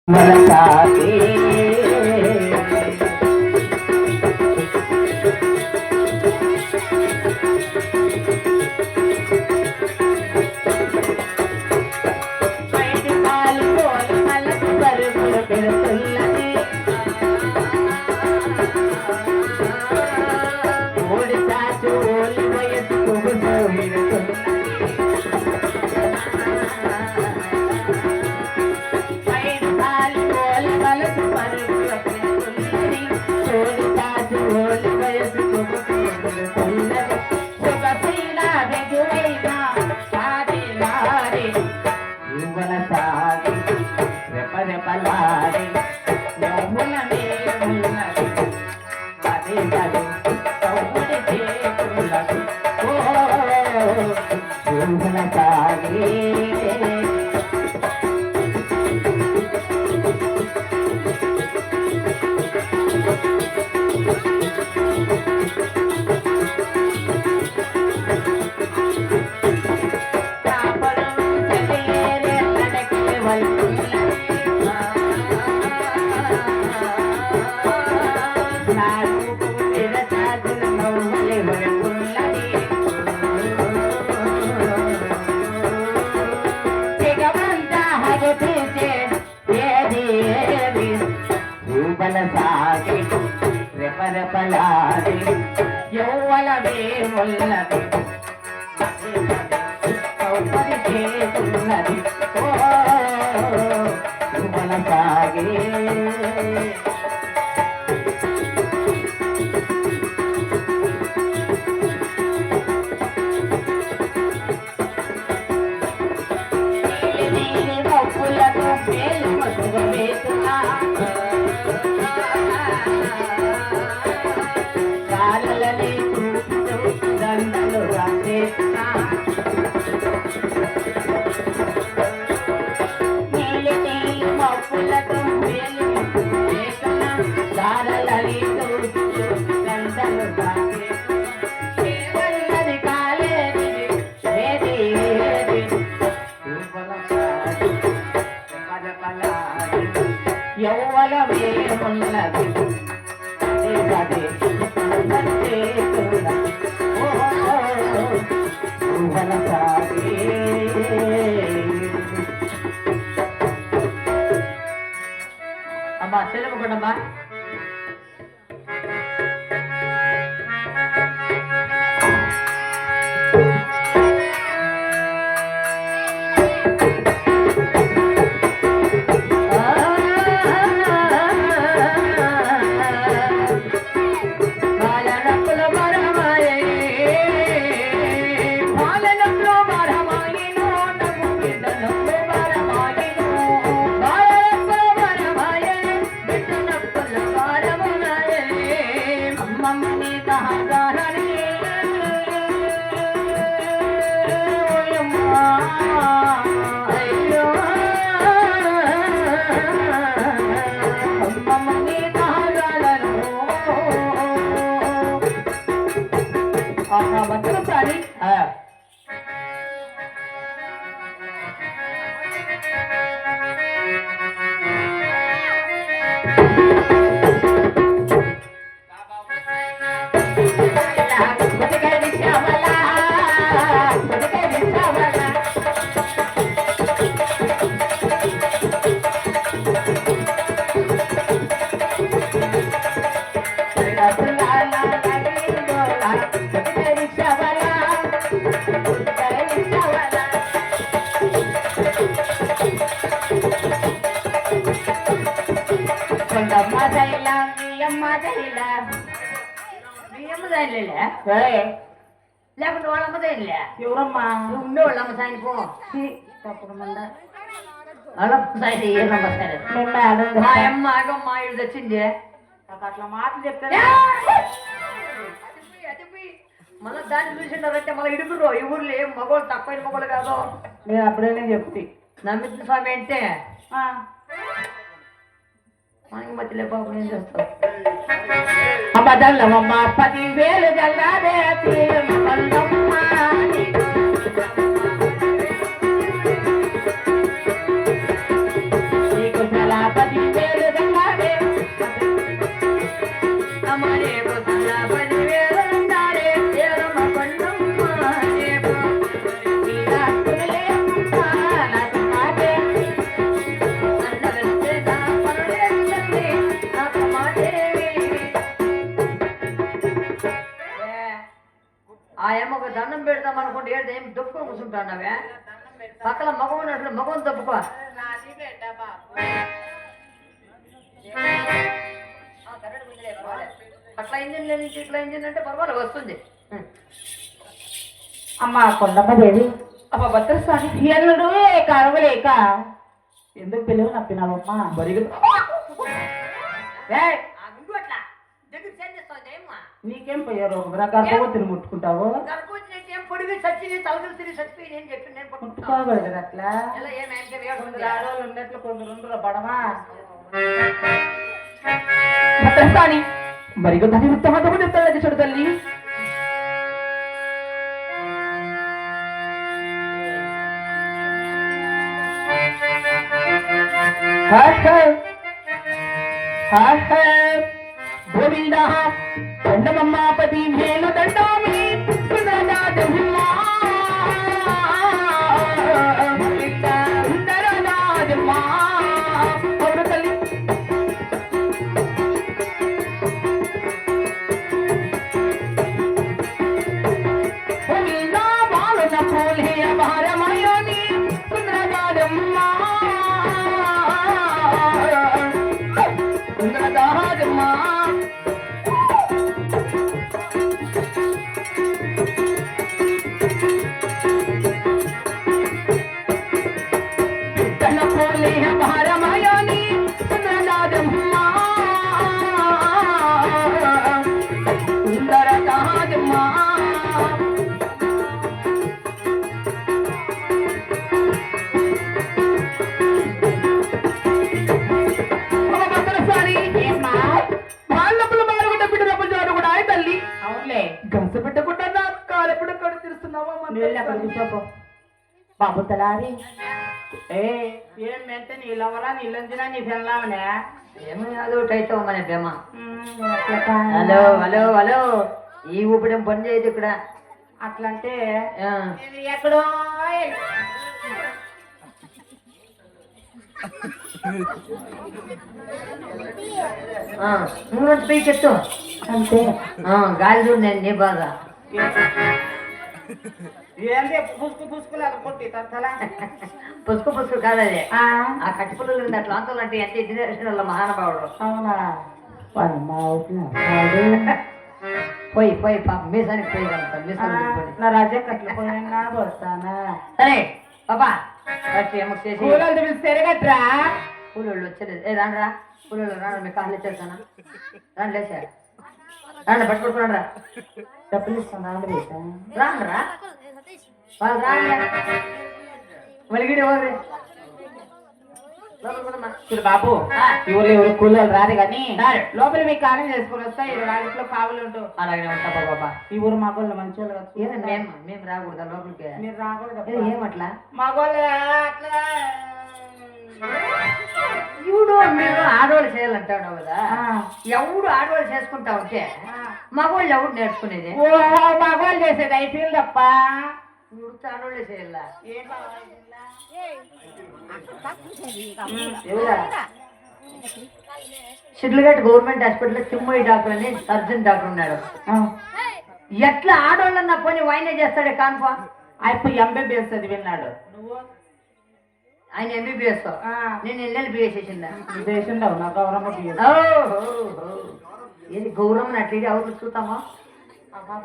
మనసాగే బయటి పాలు పోలు మలకు పరుగులు పెడుతున్నది ఓడి చాచు ఓలి వయసు పెడుతున్నది రెపరెపలాడే యౌవనమే ఉన్నది పదే పదే కౌగుడి చేతులది ఓ యౌవన సాగే సాగే రెపరెపలాడే యౌవనమే ఉన్నది కౌపరి చేతున్నది ఓ యౌవన సాగే యౌవనమే ఉన్నది అమ్మా సెలవుకోండమ్మా లేకుంటే వాళ్ళమ్మ చేయలే ఎవరమ్మా ఉండే వాళ్ళమ్మ సాయం పో తప్పుడు మంద వాళ్ళమ్మ సాయం మా అమ్మ ఆగమ్మ ఇడు తెచ్చింది అట్లా మాటలు చెప్తాను మళ్ళీ దాన్ని చూసిండారంటే మళ్ళీ ఇడుగురు ఈ ఊర్లో ఏం మగవాళ్ళు తక్కువైన మగవాళ్ళు కాదు నేను అప్పుడైనా చెప్తే నమ్మించిన స్వామి అంటే మనకి మధ్యలో బాబు ఏం చేస్తావు అమ్మదల్లమ్మ 10,000 జల్లాదే నీకు దండం పెడతాం అనుకుంటే ఏం దుప్పుకొని కూర్చుంటానవే పక్కన మగం ఉన్నట్లు మగం తప్పుకో అట్లా ఇంజిన్ లేదు ఇట్లా ఇంజిన్ అంటే పర్వాలేదు వస్తుంది అమ్మా కొండమ్మదేవి అమ్మ భద్రస్వామి ఎల్లుడు కరవలేక ఎందుకు పిలువ నప్పినావమ్మా బరిగు నీకేం పోయారు గర్భవతిని ముట్టుకుంటావు ముట్టుకోగలదు అట్లా ఉన్నట్లు కొందరు బడమా భద్రస్వామి మరిగో దాని ఉత్తమతము చెప్తాడు చూడు తల్లి గోవింద దండమమ్మాపతి వేలు దండామి బాబు తలారి ఏం మెంటే నీళ్ళవరా నీళ్ళందినా నీ పెళ్ళామనే ఏమో అదొకటి అవుతావు మన బేమ హలో హలో హలో ఈ ఊపిడం పని చేయదు ఇక్కడ అట్లంటే ఎక్కడో నువ్వు పైకెత్తు అంతే గాలి చూడు నేను నీ బాగా పుసుకు పుసుకు కాదది ఆ కట్టి పుల్లలు ఉంది అట్లా అంతలు అంటే ఎంత ఎడ్యుకేషన్ మహానుభావుడు అవునా పోయి పోయి పాప మీసానికి పోయి కలుగుతాను మీసానికి నా రాజ్యం కట్లు పోయినా వస్తానా సరే పాపా ఏమో చేసి తిరగట్రా కూలోళ్ళు వచ్చలేదు ఏ రాండ్రా కూలోళ్ళు రాను మీ కాళ్ళు వచ్చేస్తానా రాండి లేచారు రాండి పట్టుకుంటున్నాడు రా డబ్బులు ఇస్తాను రాండ్రా వాళ్ళు రాండి మలిగిడి పోదు చూడు బాబు ఎవరు ఎవరు కూలీలు రాదు కానీ లోపల మీకు కారం చేసుకుని వస్తా ఇంట్లో కావులు ఉంటావు అలాగే ఉంటా బాబా ఈ ఊరు మగోళ్ళు మంచి వాళ్ళు మేము రాకూడదా లోపలికి మీరు రాకూడదు ఏమట్లా మగోళ్ళు అట్లా ఎవడు మీరు ఆడవాళ్ళు చేయాలంటాడు కదా ఎవడు ఆడవాళ్ళు చేసుకుంటా ఉంటే మగవాళ్ళు ఎవడు నేర్చుకునేది మగవాళ్ళు చేసేది అయిపోయింది తప్ప ఉడితే ఆడవాళ్ళే చేయాలా షిడ్లఘట్ గవర్నమెంట్ హాస్పిటల్ తిమ్మయ్య డాక్టర్ అని సర్జన్ డాక్టర్ ఉన్నాడు ఎట్లా ఆడవాళ్ళన్నా పోనీ వైనే చేస్తాడే కాన్ఫా అయిపోయి ఎంబీబీఎస్ చదివిన్నాడు ఆయన ఎంబీబీఎస్ నేను ఎల్ఎల్బిఎస్ చేసిందా చేసిండవు నా గౌరమ్మ బిఎస్ ఏది గౌరమ్మ అట్లా ఎవరు చూస్తామా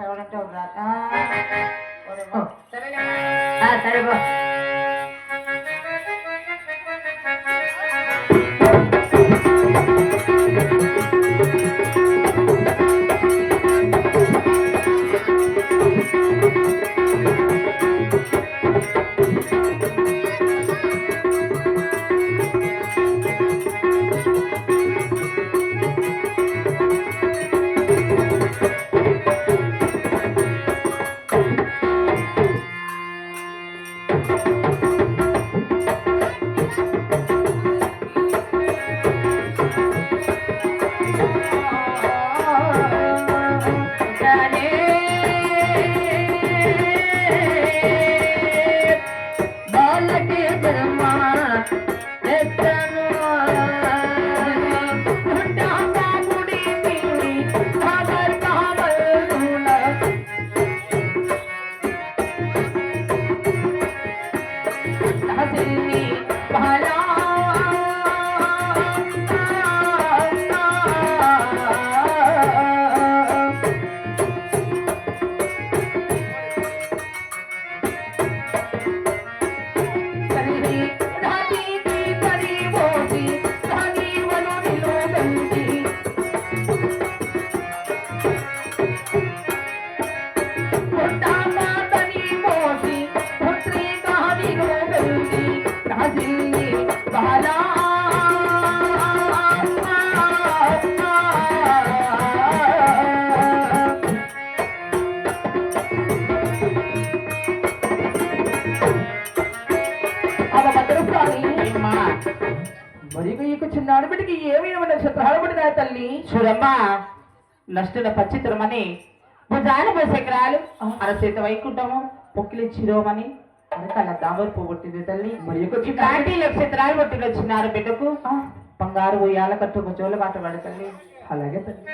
ఎవరంటే సరే బా మరి ఇక చిన్న ఆడబిడ్డకి ఏమేమి నక్షత్రాలు పడినా తల్లి చూడమ్మా నష్టుల పచ్చిత్రమని భుజాన భూశకరాలు అరచేత వైకుంఠము పొక్కిలి చిరోమని అరకల దామర పువ్వుట్టింది తల్లి మరి ఇలాంటి నక్షత్రాలు పుట్టిన చిన్నారు బిడ్డకు బంగారు ఉయ్యాల కట్టు జోల బాట పడ తల్లి. అలాగే తల్లి.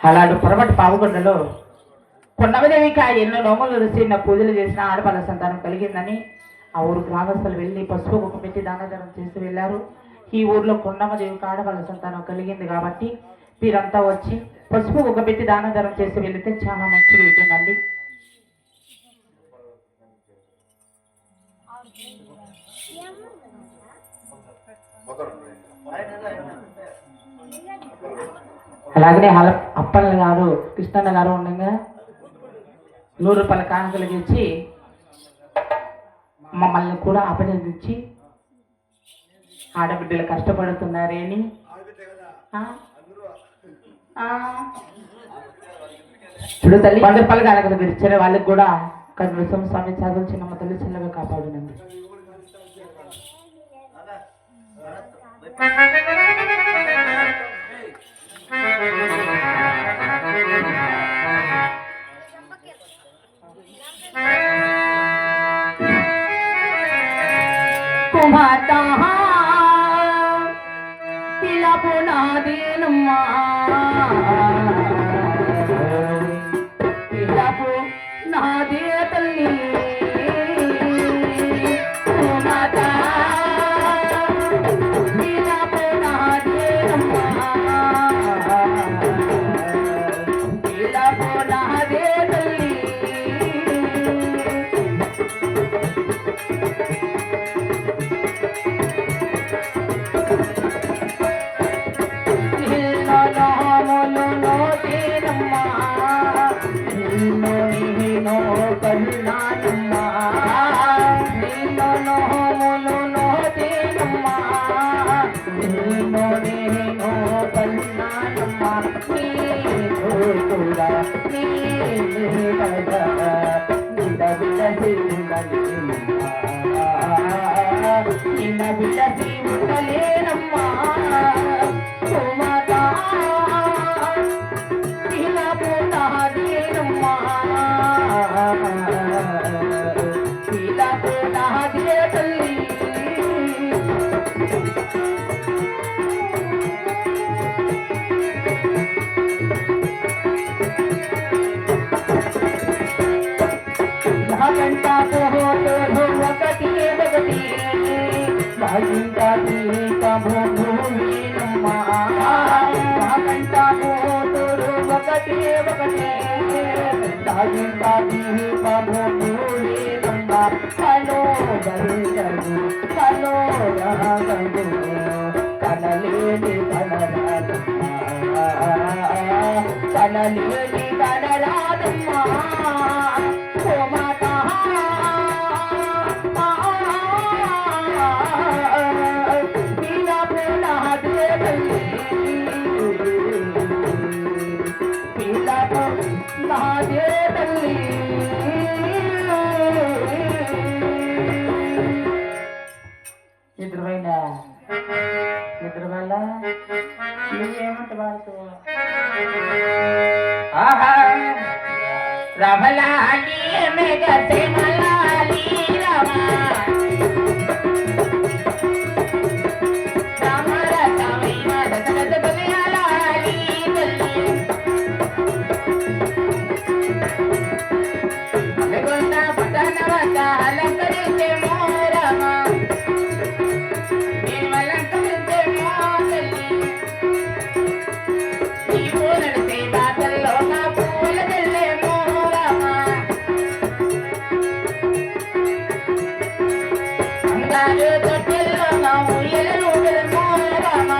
అలాంటి పొరపాటు పావుగొండలో కొండమదేవికి ఎన్నో నోములు రుచి పూజలు చేసిన ఆడపల్ల సంతానం కలిగిందని ఆ ఊరు గ్రామస్తులు వెళ్ళి పసుపు కుక్క పెట్టి దానధనం చేసి వెళ్ళారు. ఈ ఊర్లో కొండమదేవికి ఆడపల్ల సంతానం కలిగింది కాబట్టి వీరంతా వచ్చి పసుపు కుక్క పెట్టి దానధనం చేసి వెళితే చాలా మంచిగా అవుతుందండి. అలాగనే అప్పన్న గారు కృష్ణన్న గారు ఉండగా 100 రూపాయల కానుకలు ఇచ్చి మమ్మల్ని కూడా అభినందించి ఆడబిడ్డలు కష్టపడుతున్నారేని చూడు తల్లి 100 రూపాయల కానుకలు ఇచ్చిన వాళ్ళకి కూడా కనీసం స్వామి చదువు చిన్నమ్మ తల్లి చిన్నగా కాపాడునండి. కుమాతా పిలపు నాదేనమ్మా పిలపు నాదే తల్లి కుమాతా పిలపు నాదేనమ్మా పిలపు నాదే తల్లి నిద్రవల్ల నువ్వేమంట వాళ్ళతో రమలాలి మెగతే మలాలి రమా బంగారు తొట్టెల్లో నావు ఎలలు రామ